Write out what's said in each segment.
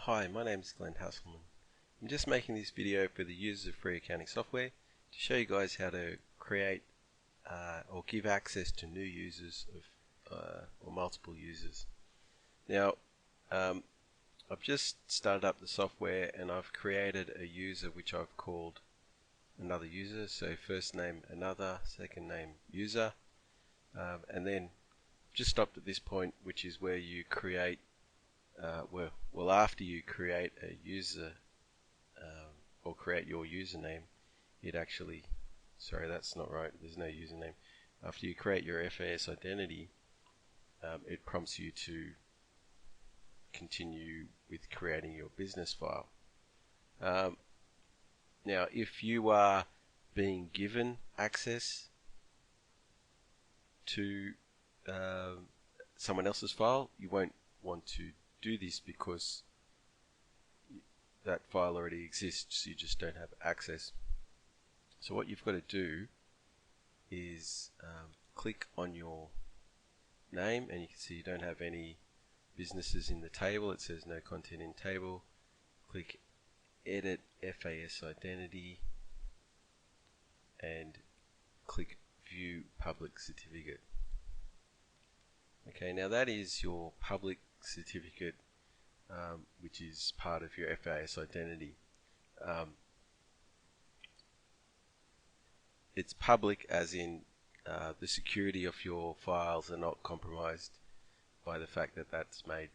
Hi, my name is Glenn Hasselman. I'm just making this video for the users of free accounting software to show you guys how to create or give access to new users or multiple users. Now, I've just started up the software and I've created a user which I've called another user. So first name another, second name user, and then just stopped at this point, which is where you create after you create a user or create your username, that's not right, there's no username. After you create your FAS identity, it prompts you to continue with creating your business file. Now, if you are being given access to someone else's file, you won't want to do this because that file already exists, you just don't have access. So what you've got to do is click on your name, and you can see you don't have any businesses in the table. It says no content in table. Click edit FAS identity and click view public certificate. Okay, now that is your public certificate, which is part of your FAS identity. It's public as in the security of your files are not compromised by the fact that that's made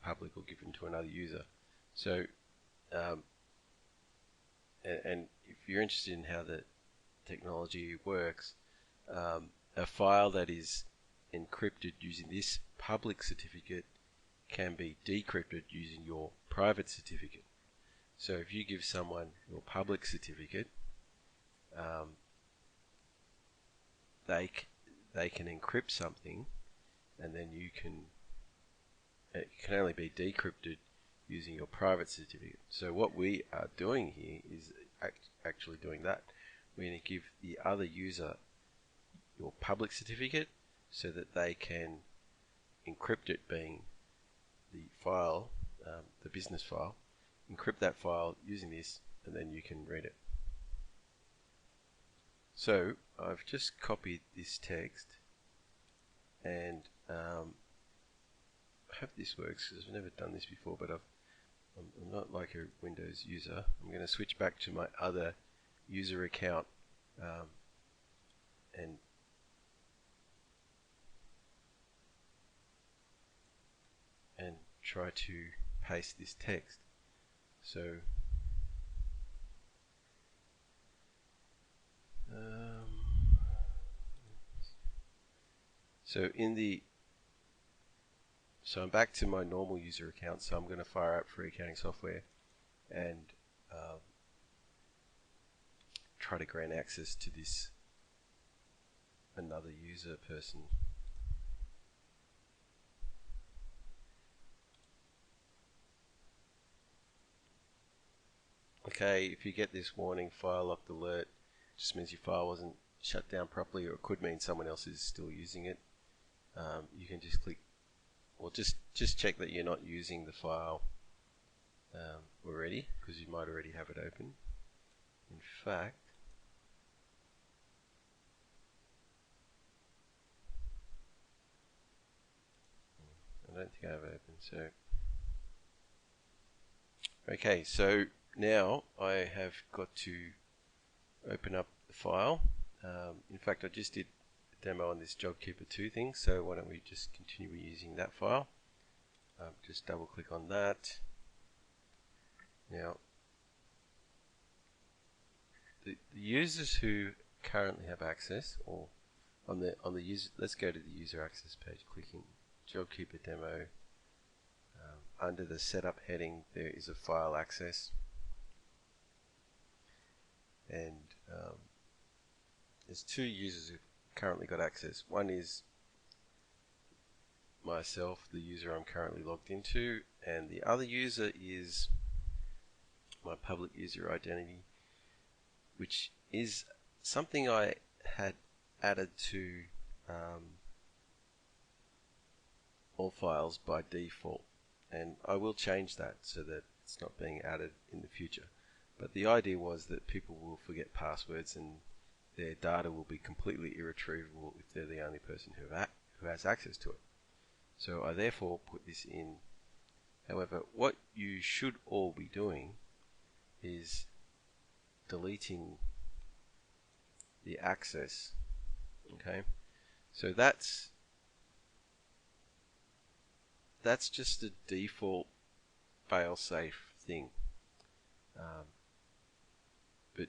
public or given to another user. So, and if you're interested in how the technology works, a file that is encrypted using this public certificate can be decrypted using your private certificate. So if you give someone your public certificate, they can encrypt something, and then it can only be decrypted using your private certificate. So what we are doing here is actually doing that. We're going to give the other user your public certificate so that they can encrypt it, being the file, the business file, encrypt that file using this, and then you can read it. So I've just copied this text, and I hope this works because I've never done this before, but I'm not like a Windows user. I'm going to switch back to my other user account and try to paste this text. So I'm back to my normal user account, so I'm going to fire up free accounting software and try to grant access to this another user person. Okay, if you get this warning, file locked alert, just means your file wasn't shut down properly, or it could mean someone else is still using it. You can just click, or just check that you're not using the file already, because you might already have it open. In fact, I don't think I have it open. So, okay, so now I have got to open up the file. In fact, I just did a demo on this JobKeeper 2 thing, so why don't we just continue using that file. Just double click on that. Now, the users who currently have access, or on the user, let's go to the user access page, clicking JobKeeper demo. Under the setup heading, there is a file access, and there's two users who've currently got access. One is myself, the user I'm currently logged into, and the other user is my public user identity, which is something I had added to all files by default. and I will change that so that it's not being added in the future. But the idea was that people will forget passwords and their data will be completely irretrievable if they're the only person who has access to it. So I therefore put this in. However, what you should all be doing is deleting the access. Okay, so that's just a default fail-safe thing, but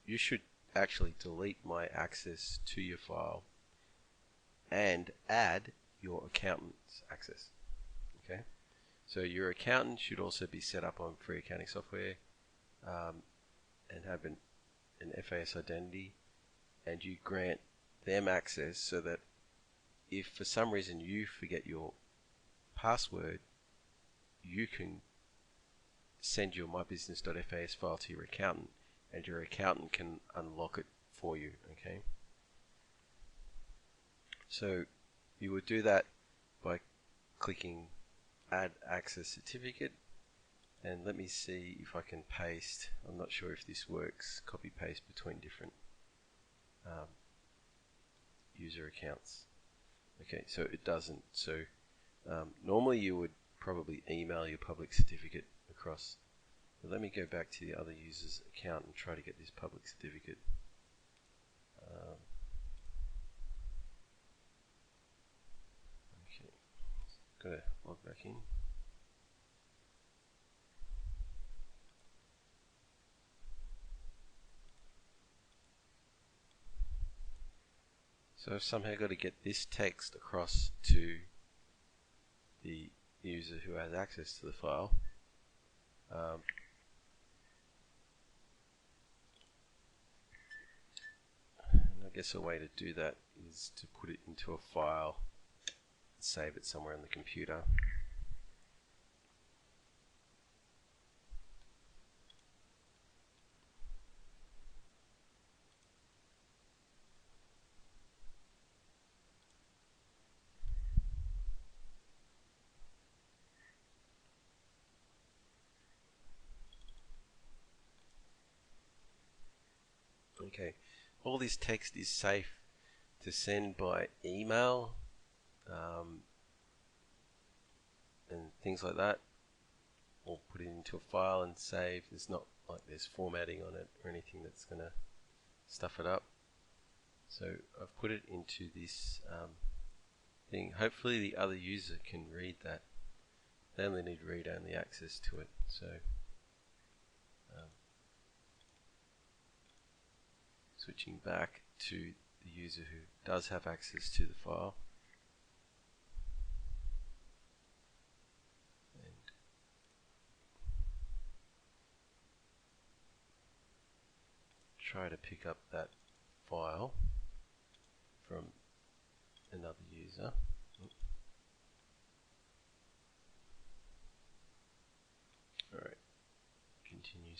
you should actually delete my access to your file and add your accountant's access. Okay, so your accountant should also be set up on free accounting software and have an FAS identity, and you grant them access so that if for some reason you forget your password, you can send your mybusiness.fas file to your accountant and your accountant can unlock it for you. Okay, so you would do that by clicking add access certificate, and let me see if I can paste. I'm not sure if this works, copy paste between different user accounts. Okay, so it doesn't. So normally you would probably email your public certificate across. But let me go back to the other user's account and try to get this public certificate. Okay, gotta log back in. So I've somehow got to get this text across to the user who has access to the file. And I guess a way to do that is to put it into a file and save it somewhere on the computer. Okay, all this text is safe to send by email and things like that, or put it into a file and save. There's not like there's formatting on it or anything that's going to stuff it up. So I've put it into this thing. Hopefully the other user can read that. They only need read-only access to it. So switching back to the user who does have access to the file, and try to pick up that file from another user. Alright, continue.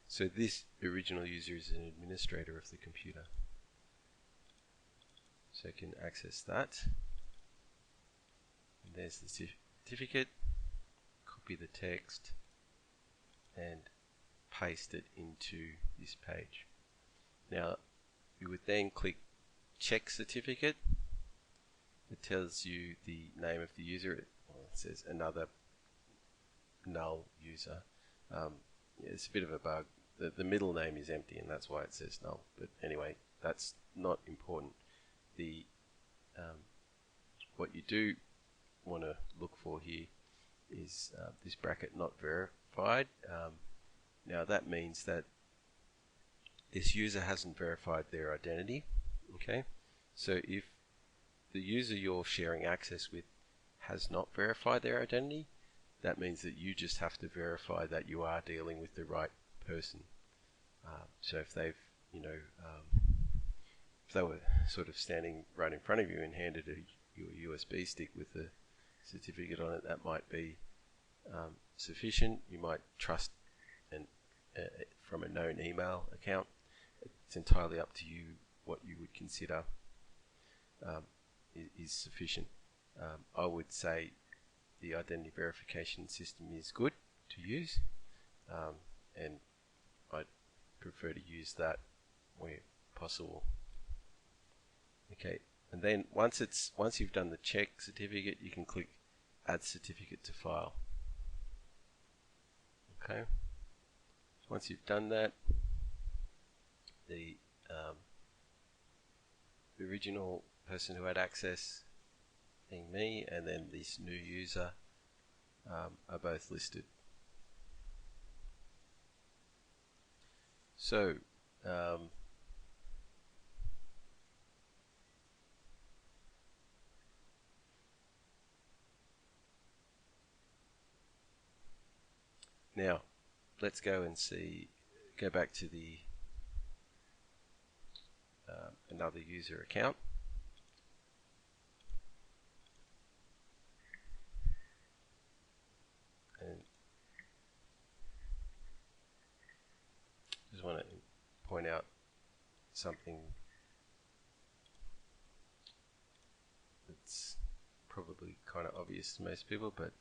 So this original user is an administrator of the computer. So I can access that. And there's the certificate. Copy the text and paste it into this page. Now you would then click check certificate. It tells you the name of the user. It says another null user. It's a bit of a bug. The middle name is empty and that's why it says null. But anyway, that's not important. The what you do want to look for here is this bracket not verified. Now that means that this user hasn't verified their identity. Okay, so if the user you're sharing access with has not verified their identity, that means that you just have to verify that you are dealing with the right person. So if they've, if they were sort of standing right in front of you and handed you a USB stick with a certificate on it, that might be sufficient. You might trust from a known email account. It's entirely up to you what you would consider is sufficient. I would say the identity verification system is good to use, and I prefer to use that where possible. Okay, and then once you've done the check certificate, you can click Add Certificate to File. Okay, once you've done that, the original person who had access, being me, and then this new user are both listed. So now let's go back to the another user account. And just want to point out something that's probably kind of obvious to most people, but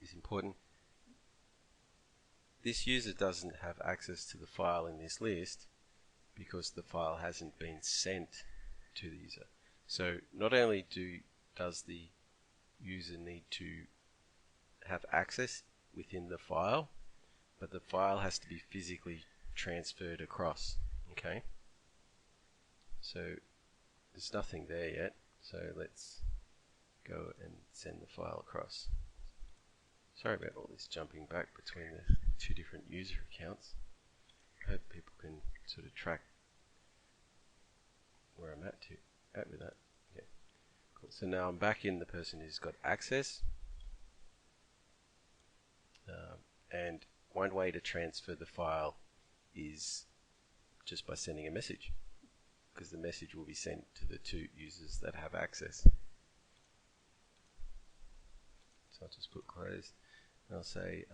is important. This user doesn't have access to the file in this list because the file hasn't been sent to the user. So not only does the user need to have access within the file, but the file has to be physically transferred across. Okay, so there's nothing there yet, so let's go and send the file across. Sorry about all this jumping back between the two different user accounts. I hope people can sort of track where I'm at with that. Okay, cool. So now I'm back in the person who's got access, and one way to transfer the file is just by sending a message, because the message will be sent to the two users that have access. So I'll just put closed, and I'll say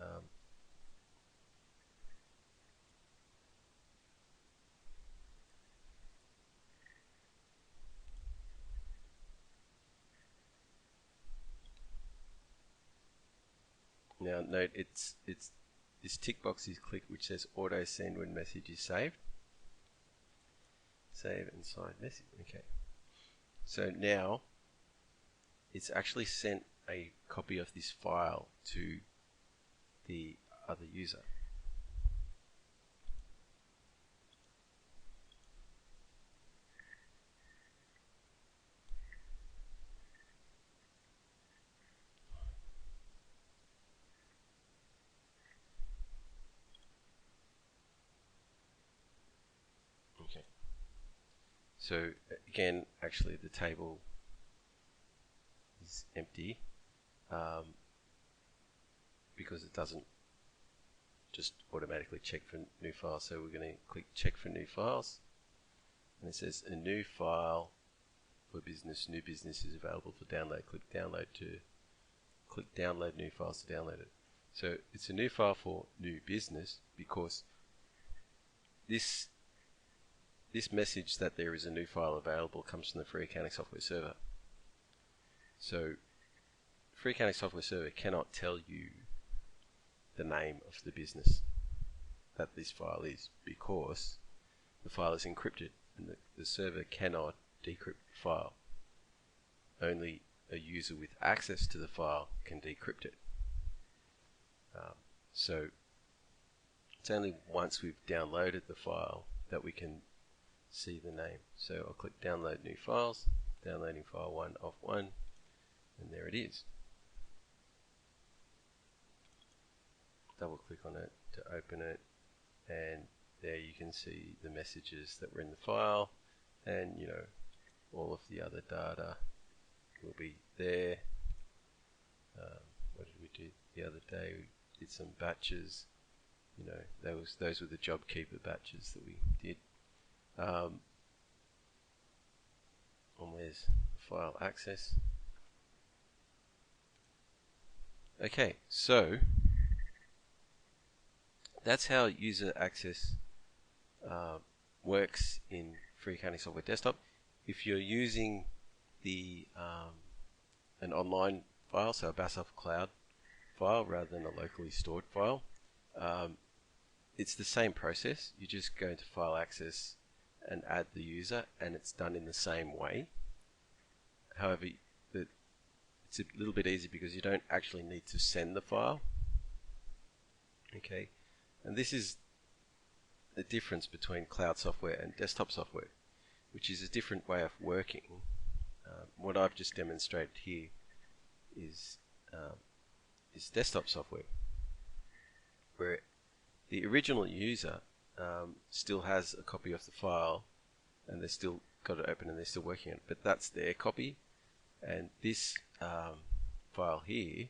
now note it's this tick box is clicked which says auto send when message is saved. Save and sign message. Okay, so now it's actually sent a copy of this file to the other user. Okay, so again, actually the table is empty because it doesn't just automatically check for new files. So we're going to click check for new files, and it says a new file for business, new business is available for download. Click download new files to download it. So it's a new file for new business because this message that there is a new file available comes from the Free Accounting Software Server. So Free Accounting Software Server cannot tell you the name of the business that this file is, because the file is encrypted and the server cannot decrypt the file. Only a user with access to the file can decrypt it. So it's only once we've downloaded the file that we can see the name. So I'll click download new files, downloading file 1 of 1, and there it is. Double click on it to open it, and there you can see the messages that were in the file, and all of the other data will be there. What did we do the other day? We did some batches. Those were the JobKeeper batches that we did. And where's file access? Okay, so that's how user access works in Free Accounting Software Desktop. If you're using the an online file, so a BAS off cloud file rather than a locally stored file. It's the same process. You just go into file access and add the user, and it's done in the same way. However, it's a little bit easier because you don't actually need to send the file. Okay, and this is the difference between cloud software and desktop software, which is a different way of working. What I've just demonstrated here is desktop software, where the original user still has a copy of the file, and they've still got it open and they're still working on it, but that's their copy. And this file here,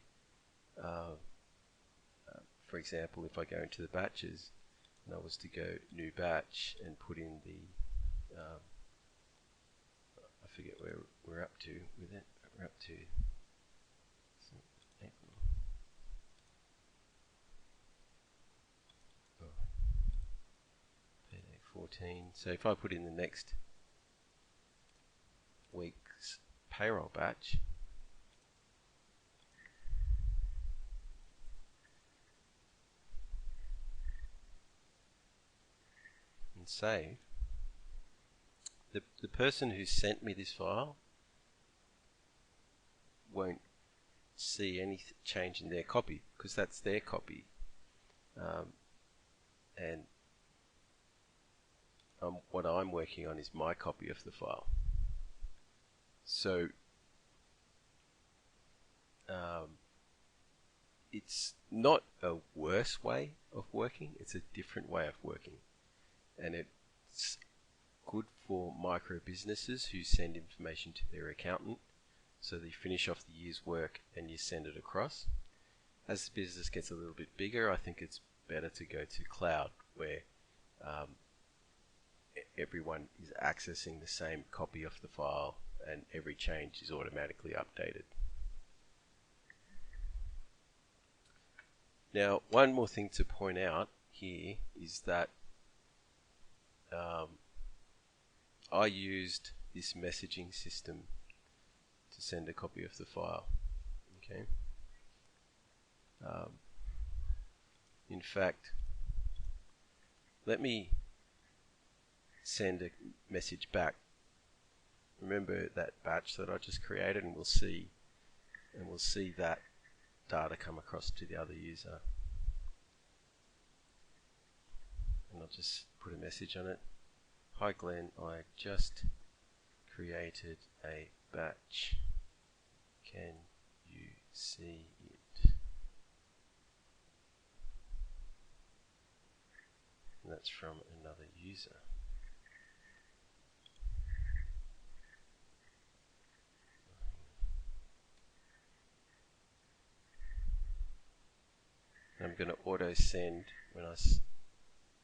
for example, if I go into the batches and I was to go new batch and put in the I forget where we're up to with it. We're up to payday 14. So if I put in the next week's payroll batch, and save, the person who sent me this file won't see any change in their copy because that's their copy, and what I'm working on is my copy of the file. So it's not a worse way of working, it's a different way of working, and it's good for micro businesses who send information to their accountant, so they finish off the year's work and you send it across. As the business gets a little bit bigger, I think it's better to go to cloud, where everyone is accessing the same copy of the file and every change is automatically updated. Now, one more thing to point out here is that I used this messaging system to send a copy of the file. Okay. In fact, let me send a message back. Remember that batch that I just created, and we'll see that data come across to the other user. And I'll just put a message on it. Hi Glenn, I just created a batch. Can you see it? And that's from another user. And I'm going to auto send when I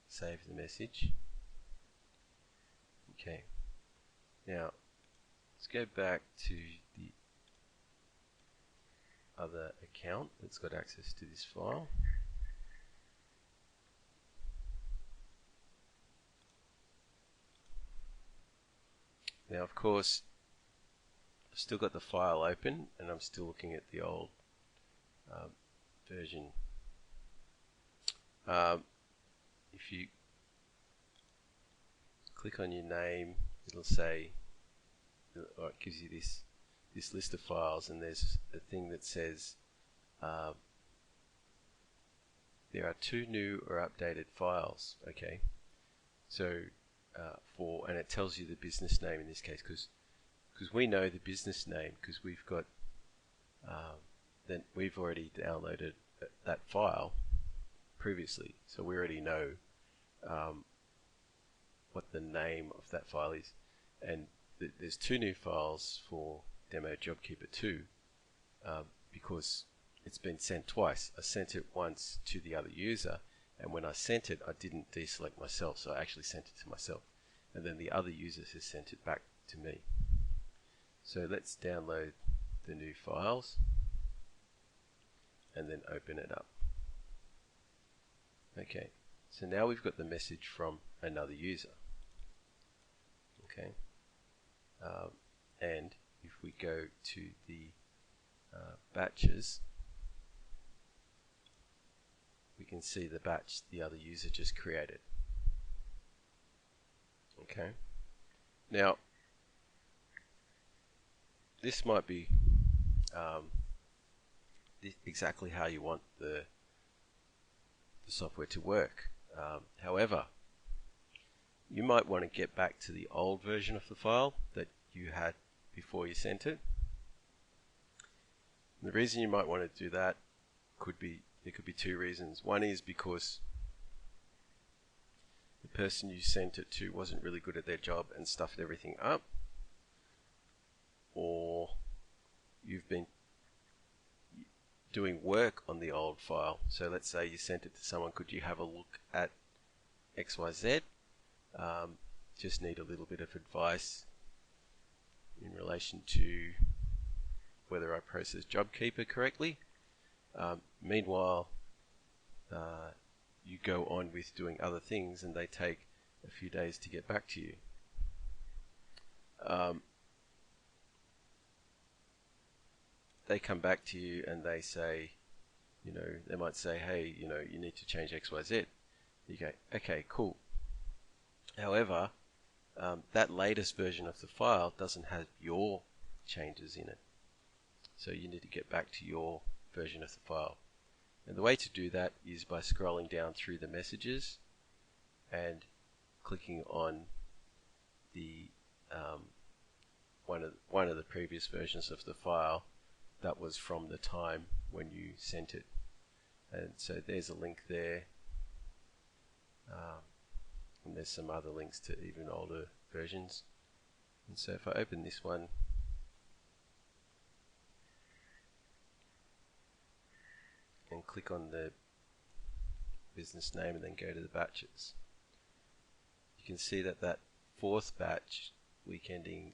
save the message. Okay. Now let's go back to the other account that's got access to this file. Now, of course, I've still got the file open and I'm still looking at the old version. If you click on your name, it'll say, or it gives you this list of files, and there's a thing that says there are 2 new or updated files. Okay, so and it tells you the business name in this case, because we know the business name because we've got then we've already downloaded that file previously, so we already know what the name of that file is. And there's 2 new files for Demo JobKeeper 2 because it's been sent twice. I sent it once to the other user, and when I sent it I didn't deselect myself, so I actually sent it to myself, and then the other user has sent it back to me. So let's download the new files and then open it up. Okay, so now we've got the message from another user. Okay, and if we go to the batches, we can see the batch the other user just created. Okay. Now, this might be exactly how you want the software to work. However, you might want to get back to the old version of the file that you had before you sent it. And the reason you might want to do that there could be two reasons. One is because the person you sent it to wasn't really good at their job and stuffed everything up, or you've been doing work on the old file. So let's say you sent it to someone, could you have a look at XYZ? Just need a little bit of advice in relation to whether I process JobKeeper correctly. Meanwhile, you go on with doing other things and they take a few days to get back to you. They come back to you and they say, they might say, hey, you need to change XYZ. You go, okay, cool. However, that latest version of the file doesn't have your changes in it. So you need to get back to your version of the file. And the way to do that is by scrolling down through the messages and clicking on the one of the previous versions of the file that was from the time when you sent it. And so there's a link there. And there's some other links to even older versions. And so if I open this one, and click on the business name and then go to the batches, you can see that that fourth batch, week ending,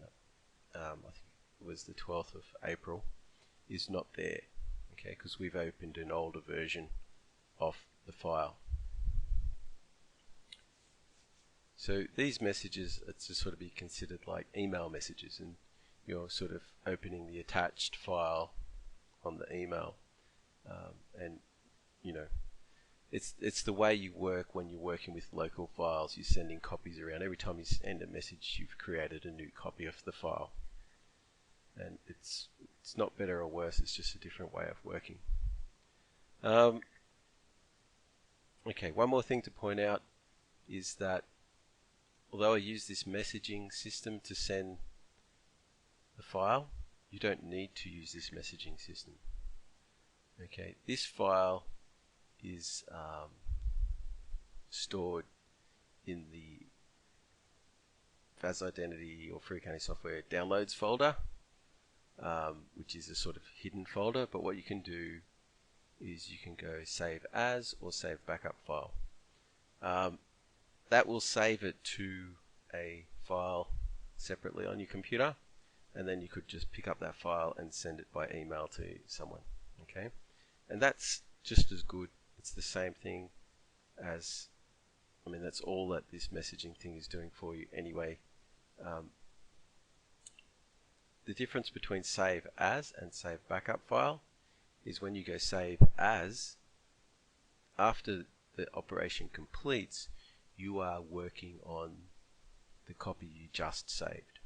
I think it was the 12th of April, is not there, okay, because we've opened an older version of the file. So these messages are to sort of be considered like email messages, and you're sort of opening the attached file on the email. And it's the way you work when you're working with local files. You're sending copies around. Every time you send a message, you've created a new copy of the file, and it's not better or worse. It's just a different way of working. Okay, one more thing to point out is that although I use this messaging system to send the file, you don't need to use this messaging system. Okay, this file is stored in the FAS Identity or Free Accounting Software downloads folder, which is a sort of hidden folder. But what you can do is you can go save as or save backup file. That will save it to a file separately on your computer, and then you could just pick up that file and send it by email to someone. Okay, and that's just as good. It's the same thing as, that's all that this messaging thing is doing for you anyway. The difference between save as and save backup file is when you go save as, after the operation completes, you are working on the copy you just saved.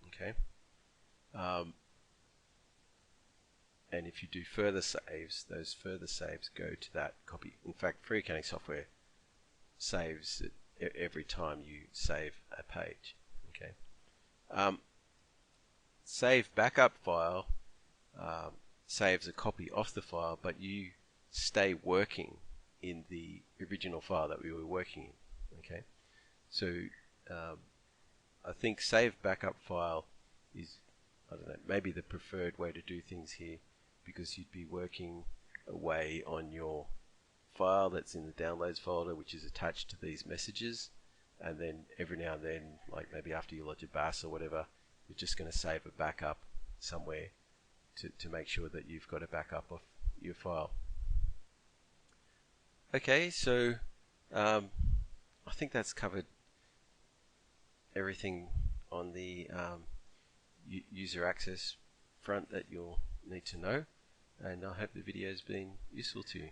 Okay. And if you do further saves, those further saves go to that copy. In fact, Free Accounting Software saves it every time you save a page. Okay. Save backup file saves a copy of the file, but you stay working in the original file that we were working in. Okay. So I think save backup file is, I don't know, maybe the preferred way to do things here, because you'd be working away on your file that's in the downloads folder, which is attached to these messages, and then every now and then, like maybe after you lodge a BAS or whatever, you're just going to save a backup somewhere to make sure that you've got a backup of your file. Okay, so I think that's covered everything on the user access front that you'll need to know. and I hope the video has been useful to you.